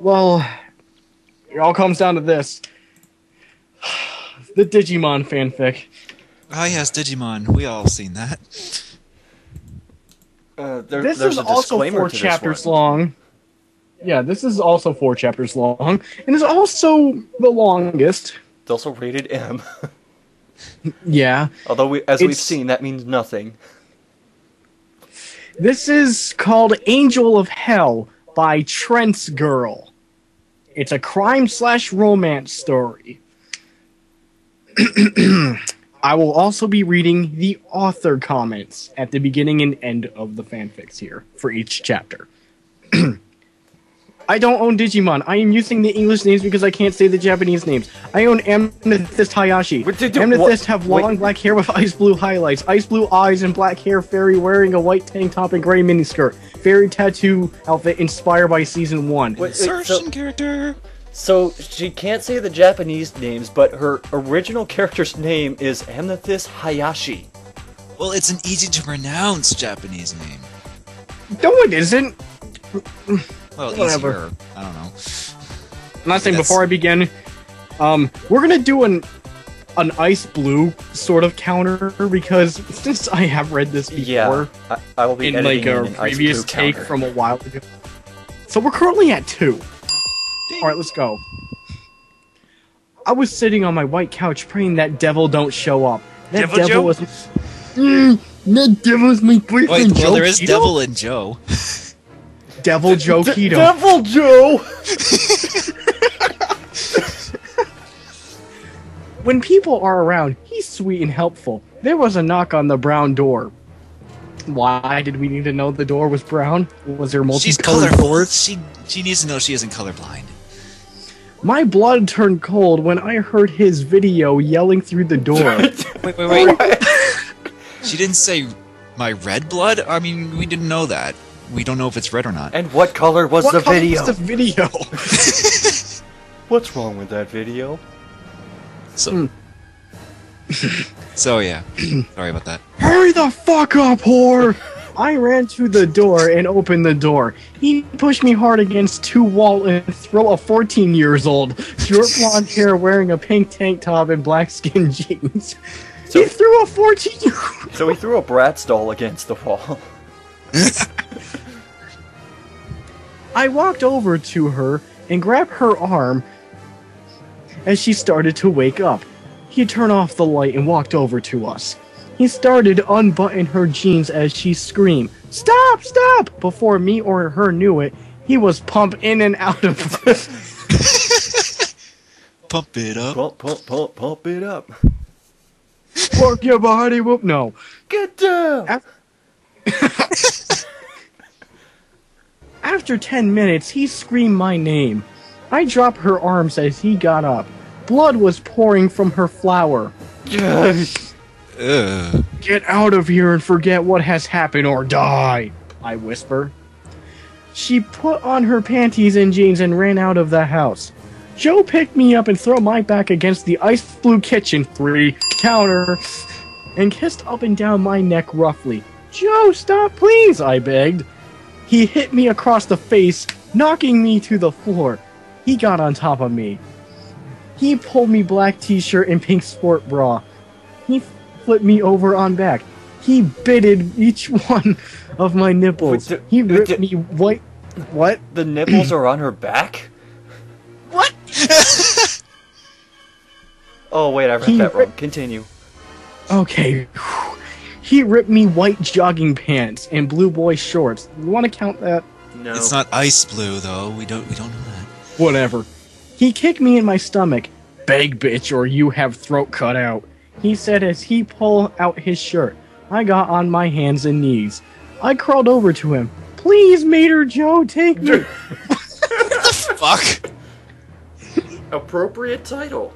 Well, it all comes down to this. The Digimon fanfic. Ah, yes, Digimon. We all seen that. This is also 4 chapters long. Yeah, this is also 4 chapters long, and is also the longest. It's also rated M. Yeah. Although, we've seen, that means nothing. This is called Angel of Hell by Trent's Girl. It's a crime/romance story. I will also be reading the author comments at the beginning and end of the fanfics here for each chapter. I don't own Digimon. I am using the English names because I can't say the Japanese names. I own Amethyst Hayashi. Amethyst have long black hair with ice blue highlights, ice blue eyes, and black hair. Fairy wearing a white tank top and gray miniskirt. Fairy tattoo outfit inspired by season 1. Insertion character. So she can't say the Japanese names, but her original character's name is Amethyst Hayashi. Well, it's an easy to pronounce Japanese name. No, it isn't. Well, Whatever. easier. I don't know. Last thing before I begin, we're gonna do an ice blue sort of counter because since I have read this before, I will be in like a previous take from a while ago. So we're currently at 2. Alright, let's go. I was sitting on my white couch praying that devil don't show up. That devil was... that devil's my boyfriend. Wait, well, Joe there is Keto? Devil in Joe. Devil Joe Keto. Devil Joe! When people are around, he's sweet and helpful. There was a knock on the brown door. Why did we need to know the door was brown? Was there multicolored doors? She needs to know she isn't colorblind. My blood turned cold when I heard his video yelling through the door. Wait. She didn't say my red blood? I mean, we didn't know that. We don't know if it's red or not. And what color was the video? What color was the video? What's wrong with that video? So yeah. Sorry about that. Hurry the fuck up, whore! I ran to the door and opened the door. He pushed me hard against 2 walls and threw a 14-year-old, short blonde hair, wearing a pink tank top and black skin jeans. He threw a 14-year-old. So he threw a Bratz doll against the wall. I walked over to her and grabbed her arm as she started to wake up. He turned off the light and walked over to us. He started to unbutton her jeans as she screamed, "Stop! Stop!" Before me or her knew it, he was pumped in and out of Pump it up. Pump it up. Work your body, whoop. No. Get down! After 10 minutes, he screamed my name. I dropped her arms as he got up. Blood was pouring from her flower. Yes. Get out of here and forget what has happened or die, I whisper. She put on her panties and jeans and ran out of the house. Joe picked me up and threw my back against the ice blue kitchen 3 counter and kissed up and down my neck roughly. Joe, stop please, I begged. He hit me across the face, knocking me to the floor. He got on top of me. He pulled me black t-shirt and pink sport bra. He flipped me over on back. He bitted each one of my nipples. He ripped me white... What? The nipples are on her back? What? Oh wait, I read that wrong. Continue. Okay. He ripped me white jogging pants and blue boy shorts. You want to count that? No. It's not ice blue though. We don't know that. Whatever. He kicked me in my stomach. Beg, bitch, or you have throat cut out. He said as he pulled out his shirt. I got on my hands and knees. I crawled over to him. Please, Mater Joe, take me. What the fuck? Appropriate title.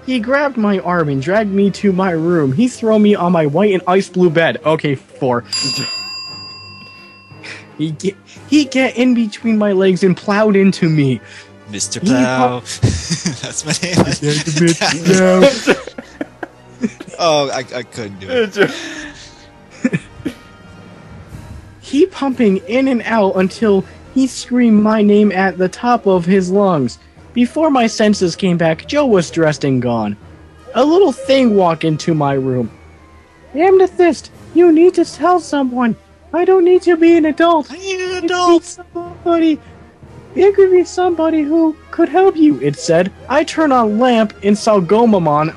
He grabbed my arm and dragged me to my room. He threw me on my white and ice blue bed. Okay, 4. He get in between my legs and plowed into me. Mr. Plow. That's my name. Oh, I couldn't do it. He pumping in and out until he screamed my name at the top of his lungs. Before my senses came back, Joe was dressed and gone. A little thing walked into my room. Amethyst, you need to tell someone. I don't need to be an adult. I need an adult. It could be somebody who could help you, it said. I turned on lamp and saw Gomamon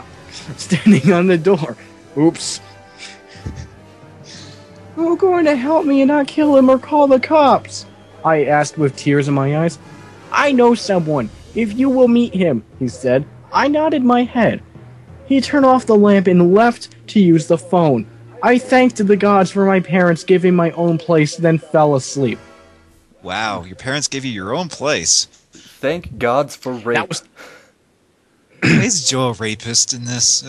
standing on the door. Oops. Who's going to help me and not kill him or call the cops? I asked with tears in my eyes. I know someone. If you will meet him, he said. I nodded my head. He turned off the lamp and left to use the phone. I thanked the gods for my parents giving my own place, then fell asleep. Wow, your parents gave you your own place. Thank gods for rape. That was Is Joe a rapist in this?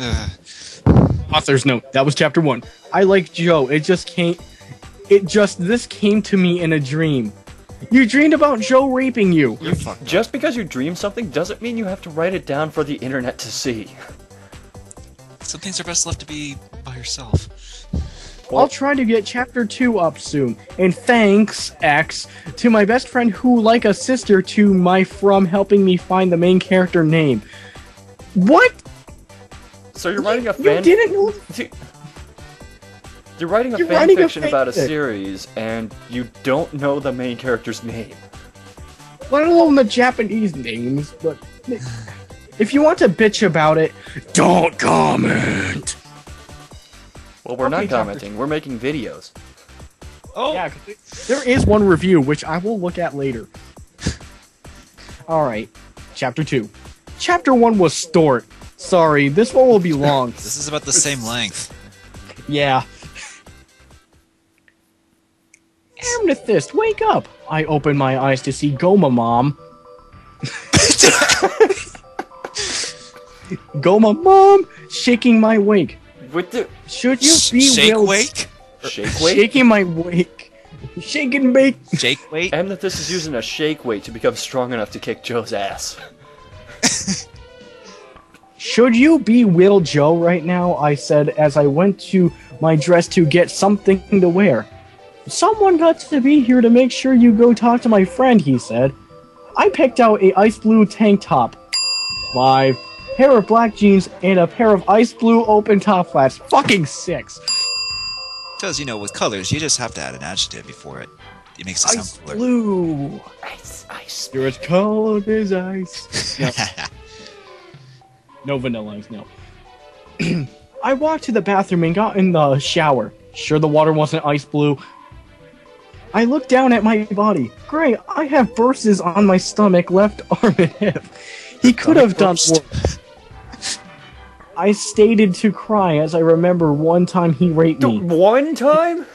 author's note. That was chapter 1. I like Joe. This came to me in a dream. You dreamed about Joe raping you. Just because you dream something doesn't mean you have to write it down for the internet to see. Some things are best left to be by yourself. I'll try to get chapter 2 up soon. And thanks, X, to my best friend who, like a sister to my from helping me find the main character name. What? So you're writing a You didn't know? You're writing a fanfiction about a series, and you don't know the main character's name. Let alone the Japanese names, but if you want to bitch about it, don't comment. Well, we're not commenting. We're making videos. Oh, Yeah, there is one review, which I will look at later. Alright, chapter 2. Chapter 1 was Stort. Sorry, this one will be long. this is about the same length. Yeah. Amethyst, wake up! I opened my eyes to see Goma Mom. Goma Mom, shaking my wake. With the Should you be Shake wake? shake weight? Shaking my wake. Shake and bake. Shake weight? Amethyst is using a shake weight to become strong enough to kick Joe's ass. Should you be Will Joe right now? I said as I went to my dress to get something to wear. Someone got to be here to make sure you go talk to my friend, he said. I picked out a ice blue tank top. 5. Pair of black jeans and a pair of ice blue open top flats. Fucking 6. Because, you know, with colors, you just have to add an adjective before it. It makes it Ice sound cooler. blue. Ice. You're as cold as ice. No, no vanilla ice, no. I walked to the bathroom and got in the shower. Sure the water wasn't ice blue. I looked down at my body. Great, I have bruises on my stomach, left arm, and hip. He could have done worse. I stated to cry as I remember one time he raped me. One time?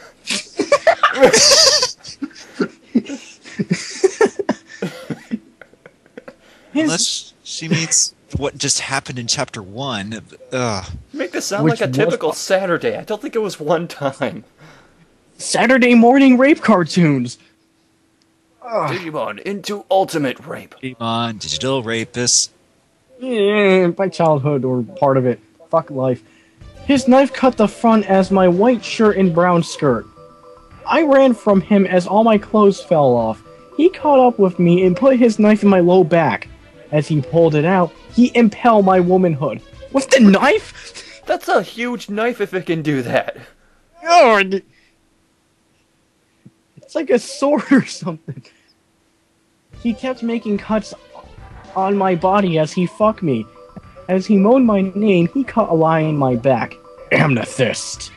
Unless she means what just happened in chapter 1. Make this sound Which like a typical was- Saturday. I don't think it was one time. Saturday morning rape cartoons. Digimon into ultimate rape. Digimon, digital rapist. Yeah, my childhood or part of it. Fuck life. His knife cut the front as my white shirt and brown skirt. I ran from him as all my clothes fell off. He caught up with me and put his knife in my low back. As he pulled it out, he impaled my womanhood. With the knife? That's a huge knife if it can do that. God! It's like a sword or something. He kept making cuts on my body as he fucked me. As he moaned my name, he cut a line in my back. Amethyst.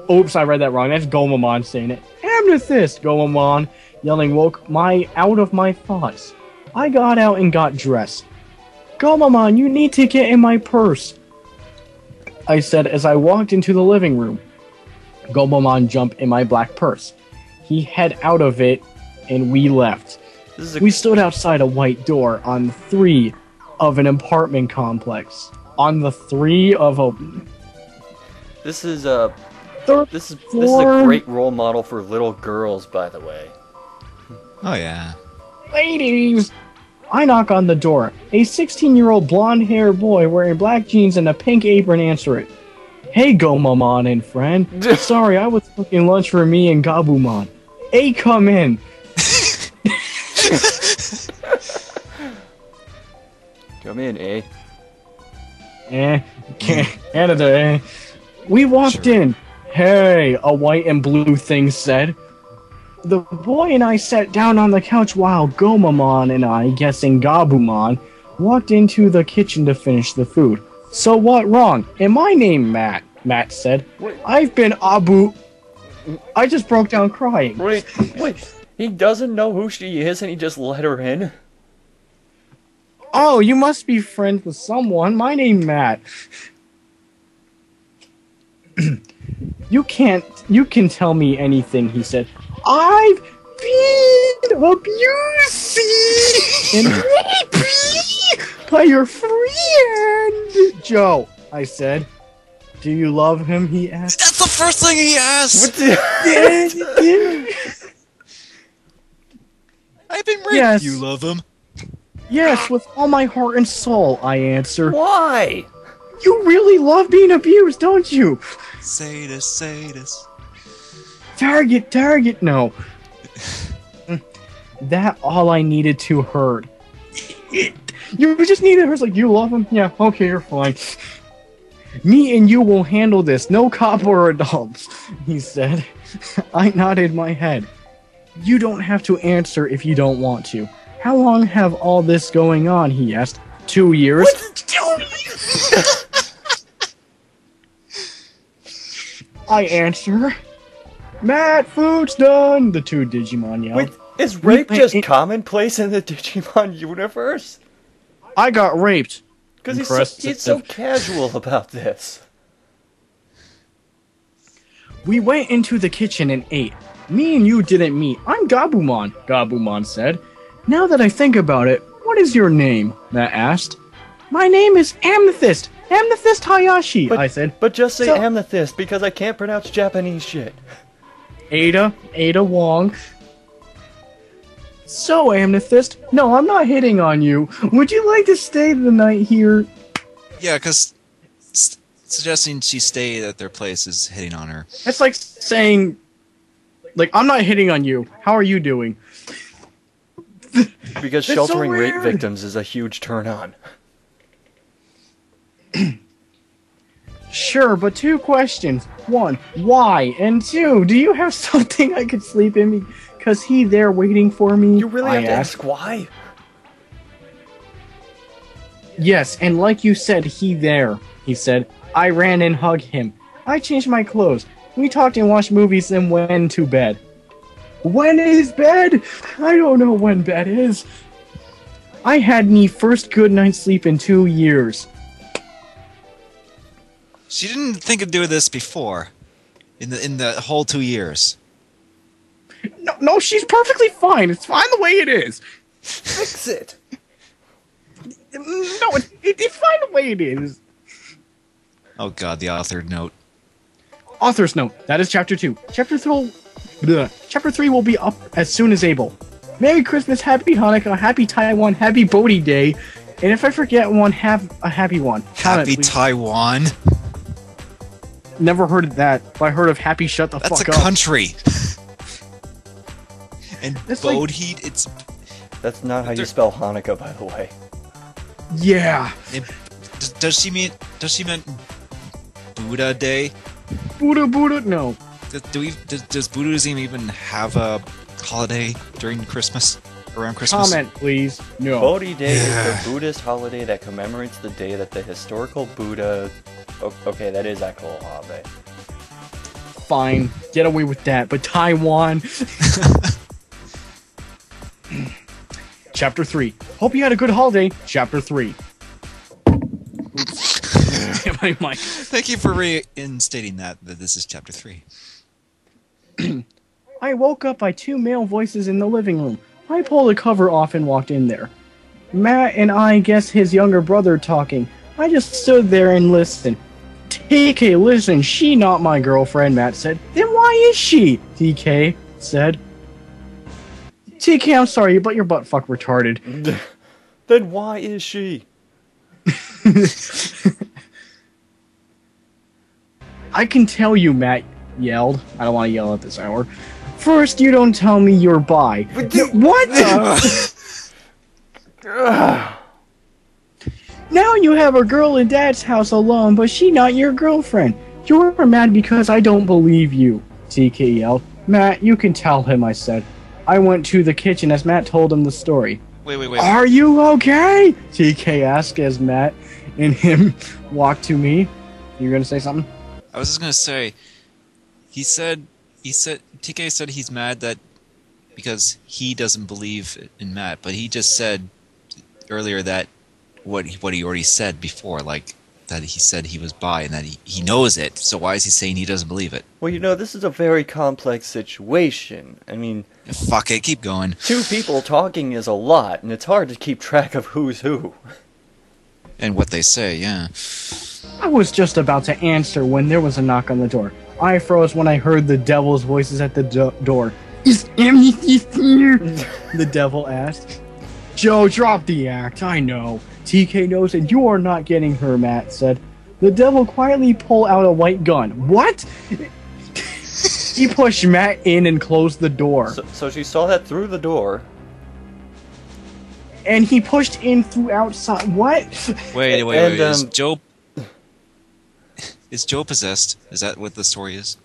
Oops, I read that wrong. That's Gomamon saying it. Amethyst, Gomamon, yelling woke my out of my thoughts. I got out and got dressed. Gomamon, you need to get in my purse, I said as I walked into the living room. Gomamon jumped in my black purse. He head out of it, and we left. We stood outside a white door on 3 of an apartment complex. On the 3 of a... This is a third this is a floor. great role model for little girls, by the way. Oh, yeah. Ladies! I knock on the door. A 16-year-old blonde-haired boy wearing black jeans and a pink apron answer it. Hey, Gomamon and friend. Sorry, I was cooking lunch for me and Gabumon. Hey, come in. Come in, eh? Canada, eh? We walked in. Hey, a white and blue thing said. The boy and I sat down on the couch while Gomamon and I, guessing Gabumon, walked into the kitchen to finish the food. So what wrong? And my name Matt, Matt said. Wait. I've been Abu... I just broke down crying. Wait. He doesn't know who she is and he just let her in? Oh, you must be friends with someone. My name Matt. You can tell me anything, he said. I've been abused and raped by your friend, Joe, I said. Do you love him, he asked. That's the first thing he asked! I've been raped. Yes. You love him? Yes, with all my heart and soul, I answer. Why? You really love being abused, don't you? Sadist. Target, no. That all I needed to heard. You just needed her, like, you love him? Yeah, okay, you're fine. Me and you will handle this, no cop or adults, he said. I nodded my head. You don't have to answer if you don't want to. How long have all this going on, he asked. 2 years. What? 2 years? I answer. Matt, food's done, the two Digimon yelled. Wait, is rape just commonplace in the Digimon universe? I got raped. Because he's so casual about this. We went into the kitchen and ate. Me and you didn't meet. I'm Gabumon, Gabumon said. Now that I think about it, what is your name? Matt asked. My name is Amethyst. Amethyst Hayashi, I said. But just say Amethyst, because I can't pronounce Japanese shit. Ada Wong. So, Amethyst, no, I'm not hitting on you. Would you like to stay the night here? Yeah, because suggesting she stay at their place is hitting on her. That's like saying, like, I'm not hitting on you. How are you doing? Because sheltering rape victims is a huge turn-on. Sure, but 2 questions. 1, why? And 2, do you have something I could sleep in? Because he there waiting for me? You really have to ask why? Yes, and like you said, he there, he said. I ran and hugged him. I changed my clothes. We talked and watched movies and went to bed. When is bed? I don't know when bed is. I had me first good night's sleep in 2 years. She didn't think of doing this before. In the whole 2 years. No, she's perfectly fine. It's fine the way it is. Fix it. No, it's fine the way it is. Oh god, the author note. Author's note. That is chapter 2. Chapter 3 will be up as soon as able. Merry Christmas, Happy Hanukkah, Happy Taiwan, Happy Bodhi Day, and if I forget one, have a happy one. Happy Taiwan. Never heard of that, but I heard of Happy Shut the That's Fuck a Up. country. And Bodhi, it's... That's not how you spell Hanukkah, by the way. Yeah. Does she mean Buddha Day? Buddha, no. Does Buddhism even have a holiday during Christmas? Around Christmas? Comment, please. No. Bodhi Day is the Buddhist holiday that commemorates the day that the historical Buddha... Okay, that is actual holiday. Fine. Get away with that. But Taiwan... Chapter 3. Hope you had a good holiday. Chapter 3. My mic. Thank you for reinstating that this is chapter 3. I woke up by 2 male voices in the living room. I pulled the cover off and walked in there. Matt and I guess his younger brother talking. I just stood there and listened. TK, listen, she not my girlfriend, Matt said. Then why is she? TK said. TK, I'm sorry, but your butt fuck retarded. Then why is she? I can tell you, Matt yelled. I don't want to yell at this hour. First, you don't tell me you're bi. What? Now you have a girl in Dad's house alone, but she not your girlfriend. You're mad because I don't believe you, TK yelled. Matt, you can tell him, I said. I went to the kitchen as Matt told him the story. Wait. Are you okay? TK asked as Matt and him walked to me. You gonna say something? I was just gonna say, TK said he's mad that because he doesn't believe in Matt, but he just said earlier that what he already said before, like that he said he was bi and that he knows it. So why is he saying he doesn't believe it? Well, this is a very complex situation. I mean, fuck it, keep going. Two people talking is a lot, and it's hard to keep track of who's who. And what they say, yeah. I was just about to answer when there was a knock on the door. I froze when I heard the devil's voices at the door. Is Amethyst here? The devil asked. Joe, drop the act, I know. TK knows and you are not getting her, Matt said. The devil quietly pulled out a white gun. What? He pushed Matt in and closed the door. So she saw that through the door. And he pushed in through outside. What? Wait. Is Joe possessed? Is that what the story is?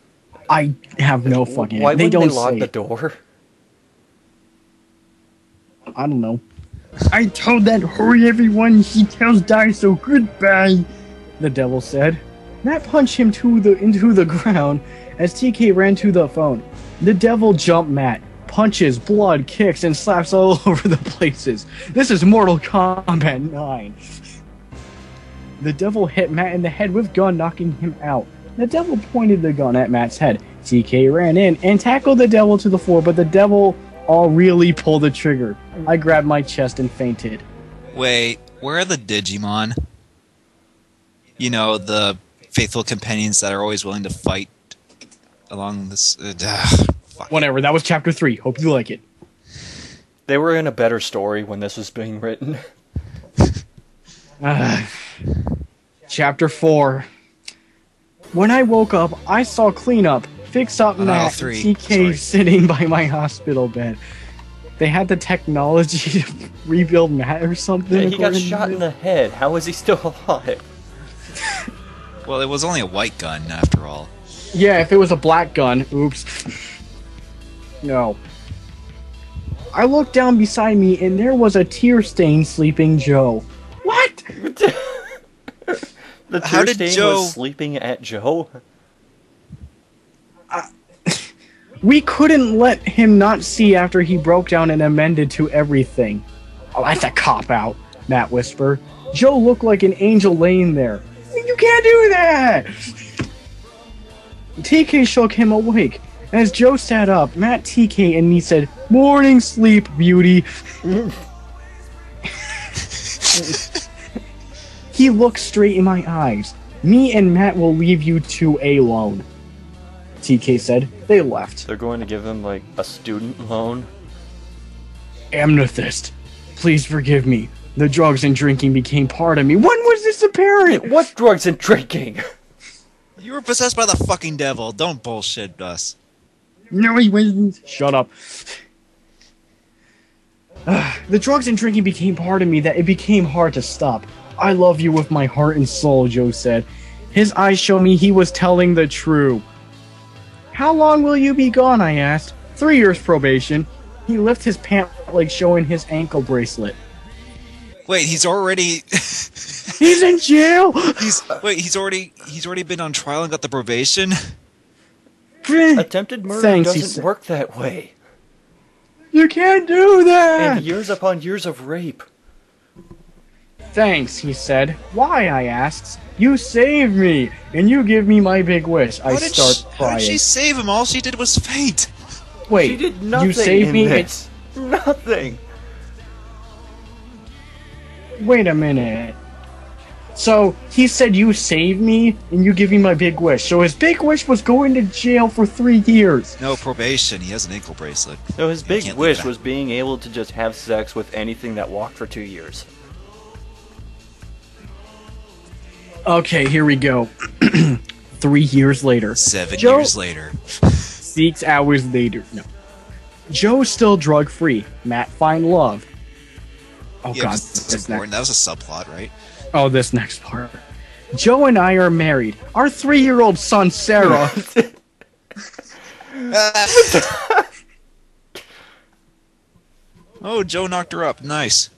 I have no fucking... Why wouldn't don't they lock say the it. door? I don't know. I told that hurry everyone, he tells Daiso goodbye, the devil said. Matt punched him into the ground as TK ran to the phone. The devil jumped Matt. Punches, blood, kicks, and slaps all over the places. This is Mortal Kombat 9. The devil hit Matt in the head with gun, knocking him out. The devil pointed the gun at Matt's head. TK ran in and tackled the devil to the floor, but the devil really pulled the trigger. I grabbed my chest and fainted. Wait, where are the Digimon? You know, the faithful companions that are always willing to fight along this... Whatever, that was chapter 3. Hope you like it. They were in a better story when this was being written. Chapter 4. When I woke up, I saw cleanup, fix up Matt, TK sitting by my hospital bed. They had the technology to rebuild Matt or something. Yeah, he got shot in the head. How is he still alive? Well, it was only a white gun, after all. Yeah, if it was a black gun, oops. No. I looked down beside me and there was a tear-stained sleeping Joe. What? The tear-stain was sleeping at Joe? We couldn't let him not see after he broke down and amended to everything. Oh, that's a cop-out, Matt whispered. Joe looked like an angel laying there. You can't do that! TK shook him awake. As Joe sat up, Matt, TK, and me said, "Morning sleep, beauty." He looked straight in my eyes. "Me and Matt will leave you two alone," TK said. They left. They're going to give him, like, a student loan? Amethyst, please forgive me. The drugs and drinking became part of me. When was this apparent? What drugs and drinking? You were possessed by the fucking devil. Don't bullshit us. No, he wasn't. Shut up. The drugs and drinking became part of me that it became hard to stop. I love you with my heart and soul, Joe said. His eyes showed me he was telling the truth. How long will you be gone, I asked. 3 years probation. He lifted his pant leg showing his ankle bracelet. Wait, he's already... He's in jail! He's already been on trial and got the probation? Attempted murder doesn't work that way. You can't do that! And years upon years of rape. Thanks, he said. Why, I asked. You saved me, and you give me my big wish. I start crying. How did she save him? All she did was faint. Wait, she did nothing you saved me? This. Nothing. Wait a minute. So, he said you saved me, and you give me my big wish. So his big wish was going to jail for 3 years. No, probation. He has an ankle bracelet. No, his big wish was being able to just have sex with anything that walked for 2 years. Okay, here we go. 3 years later. 7 years later. 6 hours later. No. Joe's still drug-free. Matt find love. Oh Yeah, god. that's important. That was a subplot, right? Oh, this next part. Joe and I are married. Our 3-year-old son, Sarah. Oh, Joe knocked her up. Nice.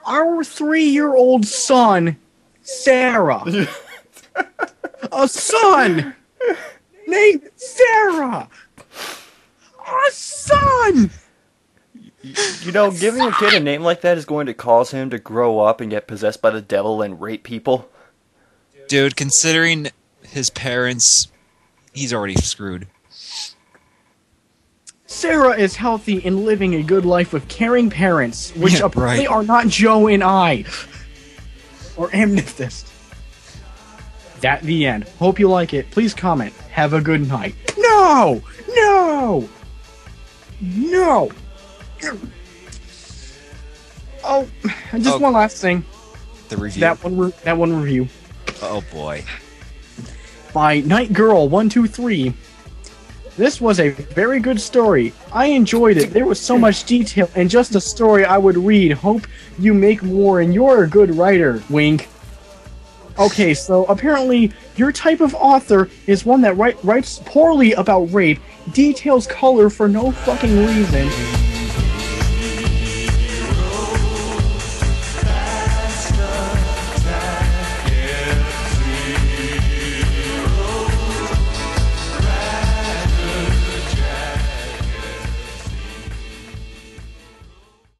Our 3-year-old son, Sarah. A son named Sarah. A son. You know, giving a kid a name like that is going to cause him to grow up and get possessed by the devil and rape people. Dude, considering his parents, he's already screwed. Sarah is healthy and living a good life with caring parents, which Yeah, apparently right. are not Joe and I. Or Amethyst. That the end. Hope you like it. Please comment. Have a good night. No! No! No! Oh, just one last thing. The review. That one review. Oh boy. By Night Girl 123. This was a very good story. I enjoyed it. There was so much detail and just a story I would read. Hope you make more and you're a good writer. Wink. Okay, so apparently your type of author is one that writes poorly about rape, details color for no fucking reason,